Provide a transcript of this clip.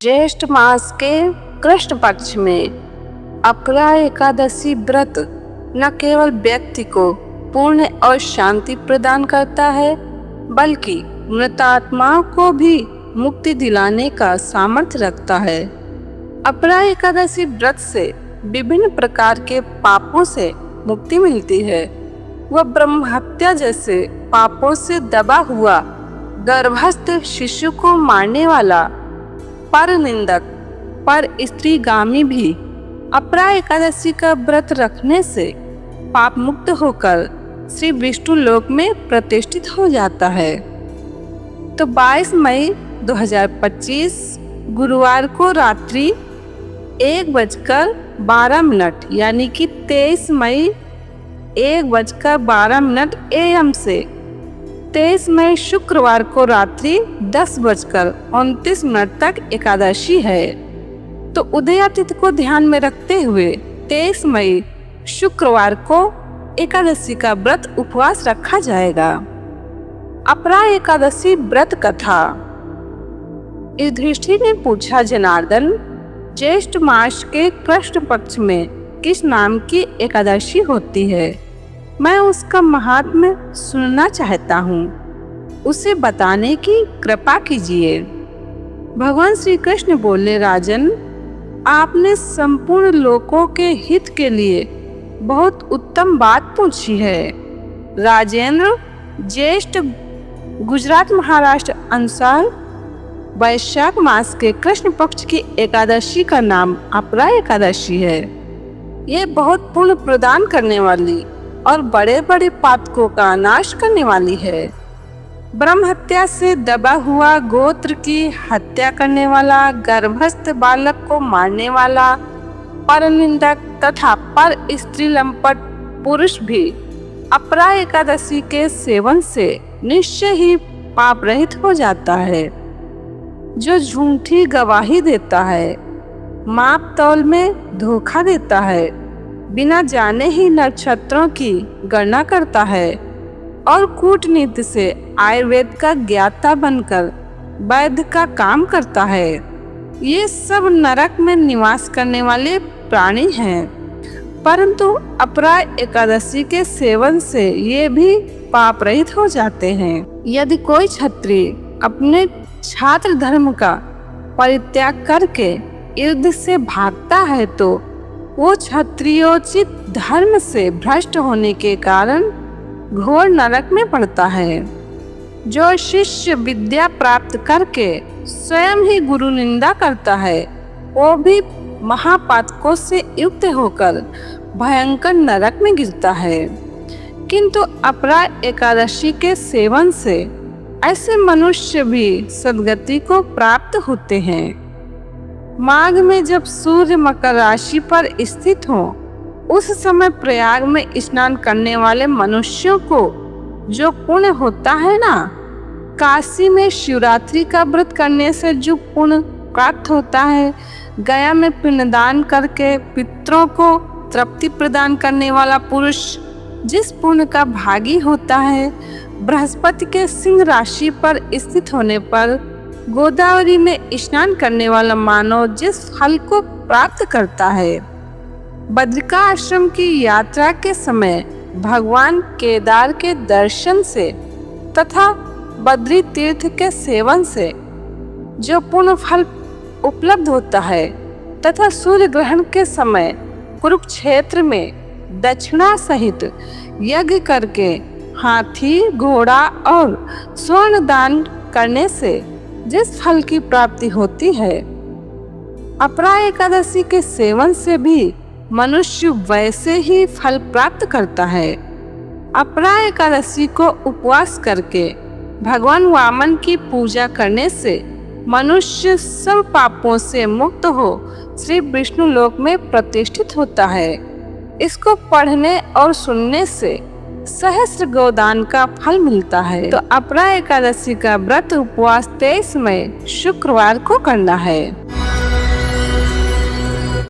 ज्येष्ठ मास के कृष्ण पक्ष में अपरा एकादशी व्रत न केवल व्यक्ति को पुण्य और शांति प्रदान करता है, बल्कि मृतात्माओं को भी मुक्ति दिलाने का सामर्थ्य रखता है। अपरा एकादशी व्रत से विभिन्न प्रकार के पापों से मुक्ति मिलती है। वह ब्रह्म हत्या जैसे पापों से दबा हुआ गर्भस्थ शिशु को मारने वाला पर निंदक पर स्त्रीगामी भी अपरा एकादशी का व्रत रखने से पाप मुक्त होकर श्री विष्णु लोक में प्रतिष्ठित हो जाता है। तो 22 मई 2025 गुरुवार को रात्रि 1:12 यानी कि 23 मई 1:12 AM से 23 मई शुक्रवार को रात्रि 10:29 तक एकादशी है। तो उदया तिथि को ध्यान में रखते हुए 23 मई शुक्रवार को एकादशी का व्रत उपवास रखा जाएगा। अपरा एकादशी व्रत कथा। युधिष्ठिर ने पूछा, जनार्दन, ज्येष्ठ मास के कृष्ण पक्ष में किस नाम की एकादशी होती है? मैं उसका महात्म्य सुनना चाहता हूँ, उसे बताने की कृपा कीजिए। भगवान श्री कृष्ण बोले, राजन, आपने संपूर्ण लोकों के हित के लिए बहुत उत्तम बात पूछी है। राजेंद्र, ज्येष्ठ गुजरात महाराष्ट्र अनुसार वैशाख मास के कृष्ण पक्ष की एकादशी का नाम अपरा एकादशी है। ये बहुत पुण्य प्रदान करने वाली और बड़े बड़े पातकों का नाश करने वाली है। ब्रह्म हत्या से दबा हुआ गोत्र की हत्या करने वाला, गर्भस्थ बालक को मारने वाला, पर निंदक तथा पर स्त्री लंपट पुरुष भी अपरा एकादशी के सेवन से निश्चय ही पाप रहित हो जाता है। जो झूठी गवाही देता है, माप तौल में धोखा देता है, बिना जाने ही नक्षत्रों की गणना करता है और कूटनीति से आयुर्वेद का ज्ञाता बनकर वैद्य का काम करता है, ये सब नरक में निवास करने वाले प्राणी हैं। परंतु अपरा एकादशी के सेवन से ये भी पाप रहित हो जाते हैं। यदि कोई क्षत्रिय अपने छात्र धर्म का परित्याग करके युद्ध से भागता है तो वो क्षत्रियोचित धर्म से भ्रष्ट होने के कारण घोर नरक में पड़ता है। जो शिष्य विद्या प्राप्त करके स्वयं ही गुरु निंदा करता है, वो भी महापातकों से युक्त होकर भयंकर नरक में गिरता है। किंतु अपरा एकादशी के सेवन से ऐसे मनुष्य भी सद्गति को प्राप्त होते हैं। माघ में जब सूर्य मकर राशि पर स्थित हो, उस समय प्रयाग में स्नान करने वाले मनुष्यों को जो पुण्य होता है ना, काशी में शिवरात्रि का व्रत करने से जो पुण्य प्राप्त होता है, गया में पिंडदान करके पितरों को तृप्ति प्रदान करने वाला पुरुष जिस पुण्य का भागी होता है, बृहस्पति के सिंह राशि पर स्थित होने पर गोदावरी में स्नान करने वाला मानव जिस फल को प्राप्त करता है, बद्रिका आश्रम की यात्रा के समय भगवान केदार के दर्शन से तथा बद्री तीर्थ के सेवन से जो पुण्य फल उपलब्ध होता है, तथा सूर्य ग्रहण के समय कुरुक्षेत्र में दक्षिणा सहित यज्ञ करके हाथी, घोड़ा और स्वर्ण दान करने से जिस फल की प्राप्ति होती है, अपरा एकादशी के सेवन से भी मनुष्य वैसे ही फल प्राप्त करता है। अपरा एकादशी को उपवास करके भगवान वामन की पूजा करने से मनुष्य सब पापों से मुक्त हो श्री विष्णु लोक में प्रतिष्ठित होता है। इसको पढ़ने और सुनने से सहस्त्र गोदान का फल मिलता है। तो अपरा एकादशी का व्रत उपवास 23 मई शुक्रवार को करना है।